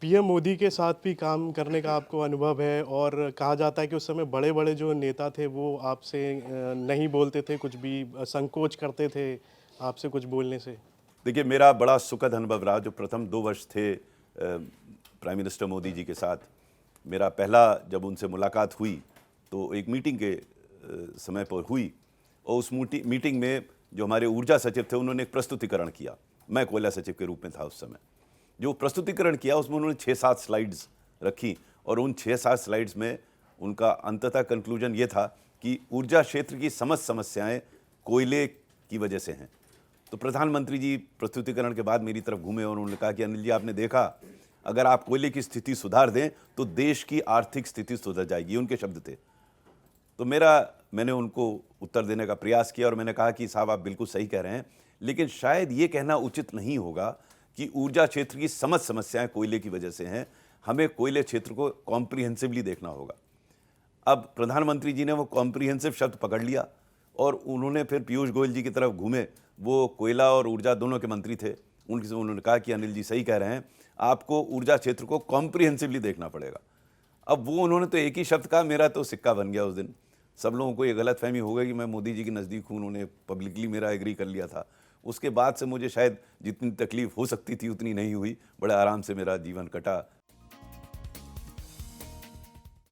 PM Modi के साथ भी काम करने का आपको अनुभव है और कहा जाता है कि उस समय बड़े-बड़े जो नेता थे वो आपसे नहीं बोलते थे कुछ भी, संकोच करते थे आपसे कुछ बोलने से। देखिए, मेरा बड़ा सुखद अनुभव रहा जो प्रथम 2 वर्ष थे प्राइम मिनिस्टर मोदी जी के साथ। मेरा पहला जब उनसे मुलाकात हुई, तो एक मीटिंग के समय पर हुई और उस मीटिंग में जो हमारे ऊर्जा सचिव थे, उन्होंने एक प्रस्तुतिकरण किया। मैं कोयला सचिव के रूप में था उस समय। जो प्रस्तुतिकरण किया, उसमें उन्होंने 6-7 स्लाइड्स रखी और उन 6-7 स्लाइड्स में उनका अंततः कंक्लूजन ये था कि ऊर्जा क्षेत्र की समस्त समस्याएँ कोयले की वजह से हैं। तो प्रधानमंत्री जी प्रस्तुतिकरण के बाद मेरी तरफ घूमे और उन्होंने कहा कि अनिल जी, आपने देखा, अगर आप कोयले की स्थिति सुधार दें तो देश की आर्थिक स्थिति सुधर जाएगी। ये उनके शब्द थे। तो मैंने उनको उत्तर देने का प्रयास किया और मैंने कहा कि साहब, आप बिल्कुल सही कह रहे हैं, लेकिन शायद ये कहना उचित नहीं होगा कि ऊर्जा क्षेत्र की समस्त समस्याएं कोयले की वजह से हैं। हमें कोयले क्षेत्र को कॉम्प्रिहेंसिवली देखना होगा। अब प्रधानमंत्री जी ने वो कॉम्प्रिहेंसिव शब्द पकड़ लिया और उन्होंने फिर पीयूष गोयल जी की तरफ घूमे। वो कोयला और ऊर्जा दोनों के मंत्री थे। उनसे उन्होंने कहा कि अनिल जी सही कह रहे हैं, आपको ऊर्जा क्षेत्र को कॉम्प्रिहेंसिवली देखना पड़ेगा। अब वो उन्होंने तो एक ही शब्द कहा, मेरा तो सिक्का बन गया उस दिन। सब लोगों को ये गलतफहमी हो गई कि मैं मोदी जी के नज़दीक हूँ, उन्होंने पब्लिकली मेरा एग्री कर लिया था। उसके बाद से मुझे शायद जितनी तकलीफ हो सकती थी उतनी नहीं हुई, बड़े आराम से मेरा जीवन कटा।